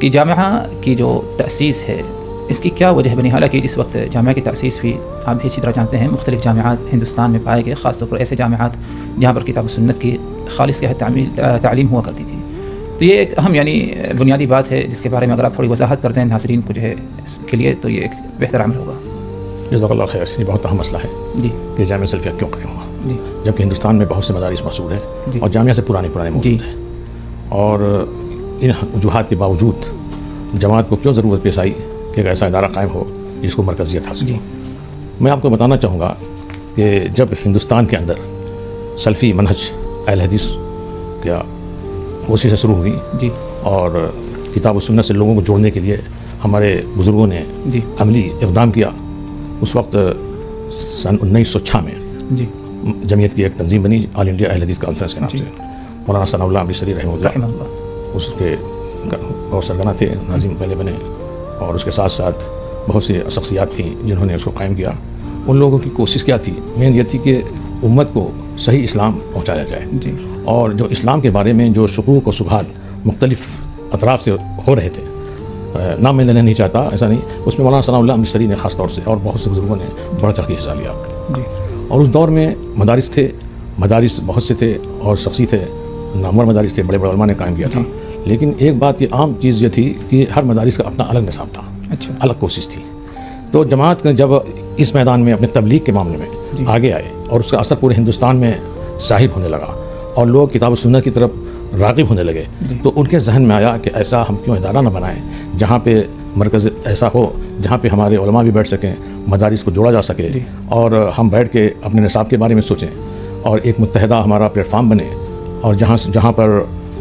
کہ جامعہ کی جو تأسیس ہے اس کی کیا وجہ بنی؟ حالانکہ اس وقت جامعہ کی تأسیس بھی آپ بھی اچھی طرح جانتے ہیں مختلف جامعات ہندوستان میں پائے گئے، خاص طور پر ایسے جامعات جہاں پر کتاب و سنت کی خالص کیا ہے تعلیم ہوا کرتی تھی. تو یہ ایک اہم بنیادی بات ہے جس کے بارے میں اگر آپ تھوڑی وضاحت کر دیں ناظرین کو اس کے لیے تو یہ ایک بہتر عمل ہوگا. جزاک اللہ خیر. یہ بہت اہم مسئلہ ہے جی کہ جامعہ سلفیہ کیوں قائم ہوا، جی جبکہ ہندوستان میں بہت سے مدارس مشہور ہیں جی اور جامعہ سے پرانے موجود ہیں، اور ان وجوہات کے باوجود جماعت کو کیوں ضرورت پیش آئی کہ ایک ایسا ادارہ قائم ہو جس کو مرکزیت حاصل ہو. میں آپ کو بتانا چاہوں گا کہ جب ہندوستان کے اندر سلفی منہج اہل حدیث کیا کوششیں شروع ہوئی جی اور کتاب و سنت سے لوگوں کو جوڑنے کے لیے ہمارے بزرگوں نے جی عملی اقدام کیا، اس وقت سن 1906 میں جی جمعیت کی ایک تنظیم بنی آل انڈیا اہل حدیث کانفرنس کے نام سے. مولانا ثناء اللہ امرتسری رحمہ اللہ اس کے بہت سرگنا تھے، ناظم پہلے بنے، اور اس کے ساتھ ساتھ بہت سی شخصیات تھیں جنہوں نے اس کو قائم کیا. ان لوگوں کی کوشش کیا تھی؟ مین یہ تھی کہ امت کو صحیح اسلام پہنچایا جائے جی اور جو اسلام کے بارے میں جو شکوک و شبہات مختلف اطراف سے ہو رہے تھے، نام میں لینا نہیں چاہتا، ایسا نہیں، اس میں مولانا ثناء اللہ امرتسری نے خاص طور سے اور بہت سے بزرگوں نے بڑھ چڑھ کے حصہ لیا. جی اور اس دور میں مدارس تھے، مدارس بہت سے تھے اور شخصی تھے، نامور مدارس تھے، بڑے بڑے علماء نے قائم کیا تھا. لیکن ایک بات یہ عام چیز یہ تھی کہ ہر مدارس کا اپنا الگ نصاب تھا، اچھا الگ کوشش تھی. تو جماعت جب اس میدان میں اپنے تبلیغ کے معاملے میں آگے آئے اور اس کا اثر پورے ہندوستان میں ظاہر ہونے لگا اور لوگ کتاب و سنت کی طرف راغب ہونے لگے، تو ان کے ذہن میں آیا کہ ایسا ہم کیوں ادارہ نہ بنائیں جہاں پہ مرکز ایسا ہو جہاں پہ ہمارے علماء بھی بیٹھ سکیں، مدارس کو جوڑا جا سکے اور ہم بیٹھ کے اپنے نصاب کے بارے میں سوچیں اور ایک متحدہ ہمارا پلیٹ فارم بنے، اور جہاں پر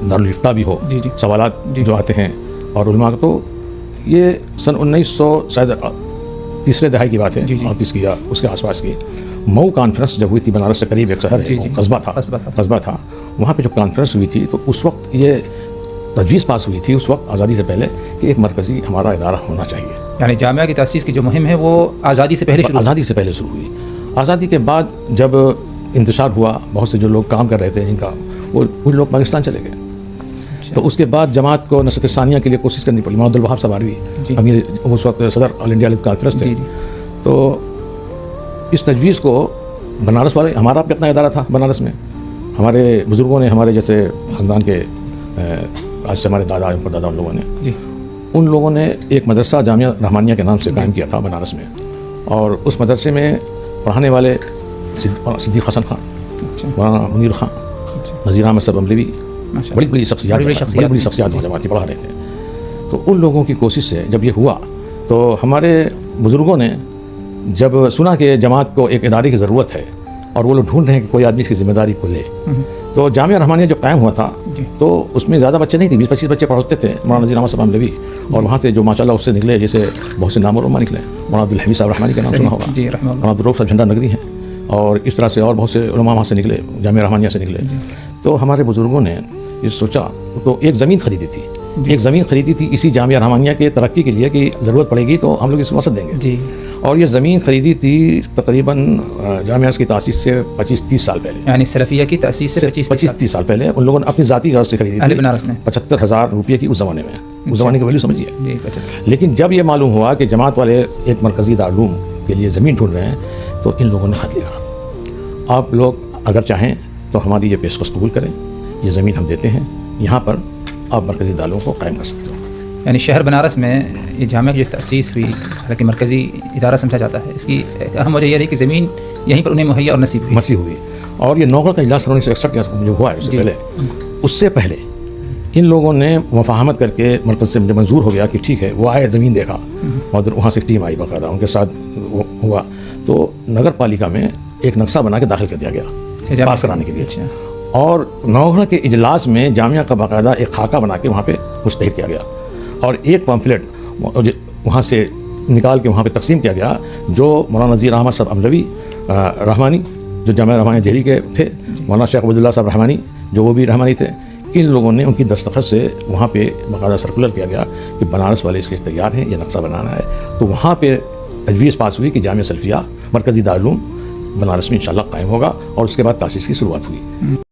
دارالفتہ بھی ہو، سوالات جو آتے ہیں اور علماء کو. تو یہ سن 1900 شاید تیسرے دہائی کی بات ہے، 38 کی یا اس کے آس پاس کی. مئو کانفرنس جب ہوئی تھی، بنارس سے قریب ایک شہر ہے، قصبہ تھا، وہاں پہ جو کانفرنس ہوئی تھی تو اس وقت یہ تجویز پاس ہوئی تھی اس وقت آزادی سے پہلے کہ ایک مرکزی ہمارا ادارہ ہونا چاہیے. یعنی جامعہ کی تاسیس کی جو مہم ہے وہ آزادی سے پہلے شروع ہوئی. آزادی کے بعد جب انتشار ہوا، بہت سے جو لوگ کام کر رہے تھے جن کا وہ لوگ پاکستان چلے گئے. تو اس کے بعد جماعت کو نشست ثانیہ کے لیے کوشش کرنی پڑی. محمد عبدالوہاب سباروی امیر اس وقت صدر آل انڈیا کانفرنس تھے. تو اس تجویز کو بنارس والے، ہمارا بھی اپنا ادارہ تھا بنارس میں، ہمارے بزرگوں نے، ہمارے جیسے خاندان کے آج سے ہمارے دادا پردادا ان لوگوں نے ان لوگوں نے ایک مدرسہ جامعہ رحمانیہ کے نام سے قائم کیا تھا بنارس میں. اور اس مدرسے میں پڑھانے والے صدیق حسن خان، مولانا منیر خان، نذیر احمد صاحب املوی، بڑی بڑی شخصیات جماعتی پڑھا رہے تھے. تو ان لوگوں کی کوشش سے جب یہ ہوا تو ہمارے بزرگوں نے جب سنا کہ جماعت کو ایک ادارے کی ضرورت ہے اور وہ لوگ ڈھونڈ رہے ہیں کہ کوئی آدمی اس کی ذمہ داری کو لے، تو جامعہ رحمانیہ جو قائم ہوا تھا تو اس میں زیادہ بچے نہیں تھے، 20-25 بچے پڑھتے تھے. مولانا نذیر احمد صاحب املوی، اور وہاں سے جو ماشاءاللہ اس سے نکلے جیسے بہت سے نام علماء نکلے. مولانا عبدالحمید صاحب رحمانی کا نام سنا ہوگا، مولانا عبدالرؤف صاحب جھنڈا نگری ہیں، اور اس طرح سے اور بہت سے علماء وہاں سے نکلے، جامعہ رحمانیہ سے نکلے. تو ہمارے بزرگوں نے یہ سوچا تو ایک زمین خریدی تھی اسی جامعہ رحمانیہ کے ترقی کے لیے کہ ضرورت پڑے گی تو ہم لوگ اس کو وسعت دیں گے. اور یہ زمین خریدی تھی تقریباً جامعہ کی تاسیس سے 25-30 سال پہلے، یعنی سلفیہ کی تاسیس سے 25-30 سال پہلے ان لوگوں نے اپنی ذاتی غرض سے خریدی تھی. بنارس نے 75,000 روپئے کی اس زمانے میں، اس زمانے کی ویلیو سمجھیے. لیکن جب یہ معلوم ہوا کہ جماعت والے ایک مرکزی دارالعلوم کے لیے زمین ڈھونڈ رہے ہیں تو ان لوگوں نے خط لکھا، آپ لوگ اگر چاہیں تو ہماری یہ پیشکش قبول کریں، یہ زمین ہم دیتے ہیں، یہاں پر آپ مرکزی دارالعلوم کو قائم کر سکتے ہو. یعنی شہر بنارس میں یہ جامعہ کی جو تأسیس ہوئی، حالانکہ مرکزی ادارہ سمجھا جاتا ہے، اس کی ایک اہم وجہ یہ رہی کہ زمین یہیں پر انہیں مہیا اور نصیب ہوئی. اور یہ نوگڑھ کا اجلاس 1961 جو ہوا ہے اس سے پہلے ان لوگوں نے مفاہمت کر کے مرکز سے مجھے منظور ہو گیا کہ ٹھیک ہے. وہ آئے، زمین دیکھا، اور وہاں سے ٹیم آئی باقاعدہ ان کے ساتھ ہوا. تو نگر پالیکا میں ایک نقشہ بنا کے داخل کر دیا گیا پاس کرانے کے لیے. اور نوگڑھ کے اجلاس میں جامعہ کا باقاعدہ ایک خاکہ بنا کے وہاں پہ مستحد کیا گیا، اور ایک پمفلٹ وہاں سے نکال کے وہاں پہ تقسیم کیا گیا جو مولانا نذیر احمد صاحب املوی رحمانی جو جامعہ رحمانیہ دہلی کے تھے، مولانا شیخ عبداللہ صاحب رحمانی جو وہ بھی رحمانی تھے، ان لوگوں نے ان کی دستخط سے وہاں پہ باقاعدہ سرکولر کیا گیا کہ بنارس والے اس کے تیار ہیں، یہ نقشہ بنانا ہے. تو وہاں پہ تجویز پاس ہوئی کہ جامعہ سلفیہ مرکزی دارالعلوم بنارس میں انشاءاللہ قائم ہوگا، اور اس کے بعد تاسیس کی شروعات ہوئی.